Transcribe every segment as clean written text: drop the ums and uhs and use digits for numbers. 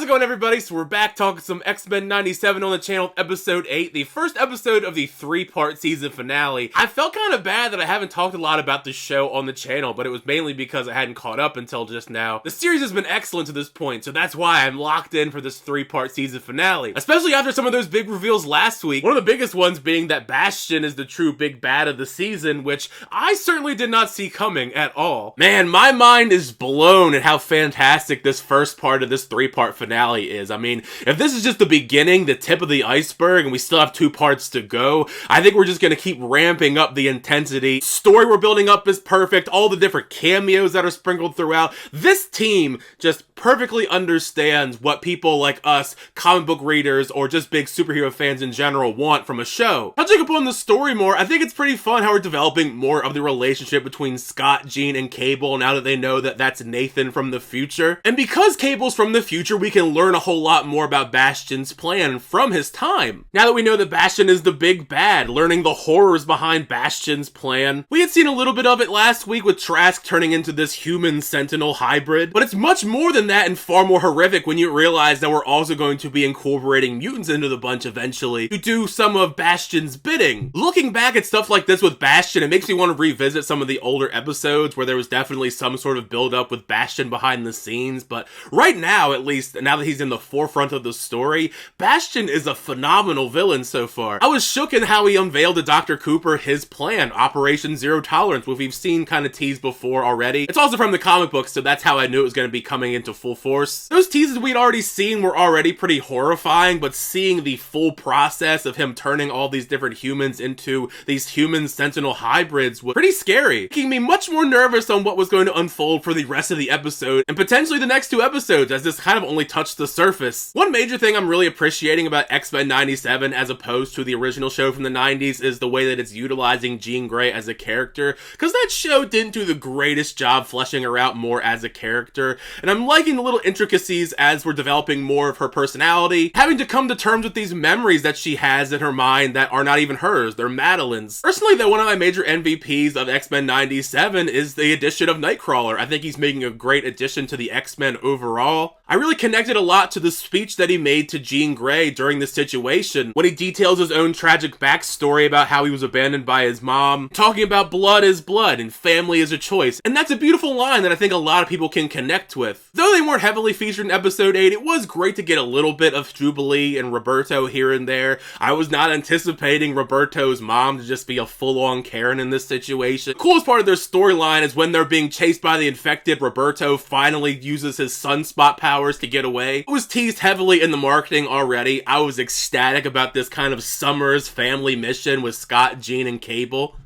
it going, everybody? So we're back talking some X-Men 97 on the channel, episode 8, the first episode of the 3-part season finale. I felt kind of bad that I haven't talked a lot about this show on the channel, but it was mainly because I hadn't caught up until just now. The series has been excellent to this point, so that's why I'm locked in for this 3-part season finale, especially after some of those big reveals last week. One of the biggest ones being that Bastion is the true big bad of the season, which I certainly did not see coming at all. Man, my mind is blown at how fantastic this first part of this 3-part finale is. I mean, if this is just the beginning, the tip of the iceberg, and we still have 2 parts to go, I think we're just gonna keep ramping up the intensity. Story we're building up is perfect, all the different cameos that are sprinkled throughout. This team just perfectly understands what people like us, comic book readers, or just big superhero fans in general want from a show. Touching upon the story more, I think it's pretty fun how we're developing more of the relationship between Scott, Jean, and Cable now that they know that that's Nathan from the future. And because Cable's from the future, we can learn a whole lot more about Bastion's plan from his time. Now that we know that Bastion is the big bad, learning the horrors behind Bastion's plan. We had seen a little bit of it last week with Trask turning into this human sentinel hybrid, but it's much more than that and far more horrific when you realize that we're also going to be incorporating mutants into the bunch eventually to do some of Bastion's bidding. Looking back at stuff like this with Bastion, it makes me want to revisit some of the older episodes where there was definitely some sort of build up with Bastion behind the scenes, but right now, at least, now that he's in the forefront of the story, Bastion is a phenomenal villain so far. I was shook in how he unveiled to Dr. Cooper his plan, Operation Zero Tolerance, which we've seen kind of teased before already. It's also from the comic books, so that's how I knew it was going to be coming into full force. Those teases we'd already seen were already pretty horrifying, but seeing the full process of him turning all these different humans into these human sentinel hybrids was pretty scary, making me much more nervous on what was going to unfold for the rest of the episode, and potentially the next 2 episodes, as this kind of only touched the surface. One major thing I'm really appreciating about X-Men 97 as opposed to the original show from the 90s is the way that it's utilizing Jean Grey as a character, because that show didn't do the greatest job fleshing her out more as a character, and I'm liking the little intricacies as we're developing more of her personality, having to come to terms with these memories that she has in her mind that are not even hers, they're Madeline's. Personally, though, one of my major MVPs of X-Men 97 is the addition of Nightcrawler. I think he's making a great addition to the X-Men overall. I really connected a lot to the speech that he made to Jean Grey during this situation, when he details his own tragic backstory about how he was abandoned by his mom, talking about blood is blood and family is a choice, and that's a beautiful line that I think a lot of people can connect with. Though they weren't heavily featured in episode 8, it was great to get a little bit of Jubilee and Roberto here and there. I was not anticipating Roberto's mom to just be a full-on Karen in this situation. The coolest part of their storyline is when they're being chased by the infected, Roberto finally uses his sunspot powers to get away. It was teased heavily in the marketing already. I was ecstatic about this kind of Summers family mission with Scott, Jean, and Cable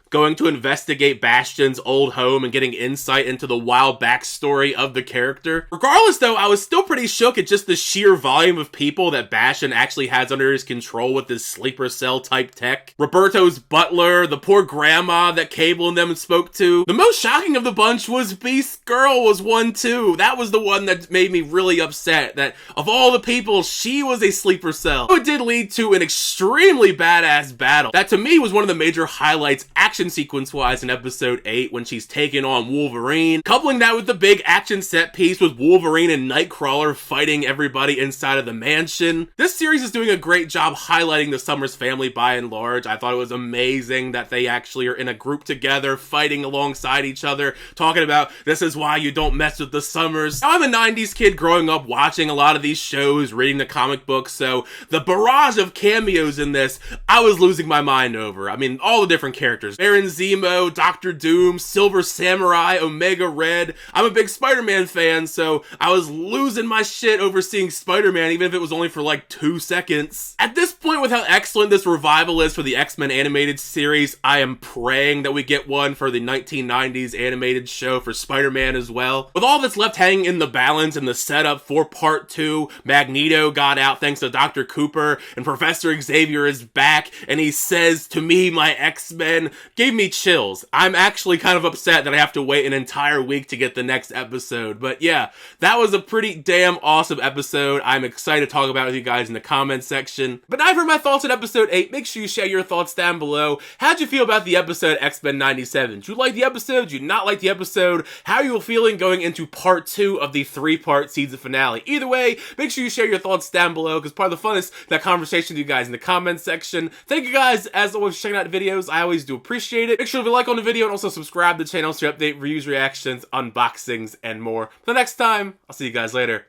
going to investigate Bastion's old home and getting insight into the wild backstory of the character. Regardless, though, I was still pretty shook at just the sheer volume of people that Bastion actually has under his control with this sleeper cell type tech. Roberto's butler, the poor grandma that Cable and them spoke to. The most shocking of the bunch was Beast's girl was one too. That was the one that made me really upset, that of all the people, she was a sleeper cell. It did lead to an extremely badass battle. That to me was one of the major highlights action sequence-wise in episode 8 when she's taking on Wolverine. Coupling that with the big action set piece with Wolverine and Nightcrawler fighting everybody inside of the mansion. This series is doing a great job highlighting the Summers family by and large. I thought it was amazing that they actually are in a group together, fighting alongside each other, talking about this is why you don't mess with the Summers. Now, I'm a 90s kid growing up watching a lot of these shows, reading the comic books, so the barrage of cameos in this, I was losing my mind over. I mean, all the different characters. Baron Zemo, Doctor Doom, Silver Samurai, Omega Red. I'm a big Spider-Man fan, so I was losing my shit over seeing Spider-Man, even if it was only for like 2 seconds. At this point, with how excellent this revival is for the X-Men animated series, I am praying that we get one for the 1990s animated show for Spider-Man as well. With all that's left hanging in the balance and the setup for part 2, Magneto got out thanks to Dr. Cooper, and Professor Xavier is back, and he says to me, my X-Men, gave me chills. I'm actually kind of upset that I have to wait an entire week to get the next episode. But yeah, that was a pretty damn awesome episode. I'm excited to talk about it with you guys in the comments section. But now I've heard my thoughts on episode 8. Make sure you share your thoughts down below. How'd you feel about the episode X-Men 97? Did you like the episode? Did you not like the episode? How are you feeling going into part 2 of the 3-part season finale? Either way, make sure you share your thoughts down below, because part of the fun is that conversation with you guys in the comments section. Thank you guys, as always, for checking out the videos. I always do appreciate it. Make sure to like on the video and also subscribe to the channel to update reviews, reactions, unboxings, and more. Till next time, I'll see you guys later.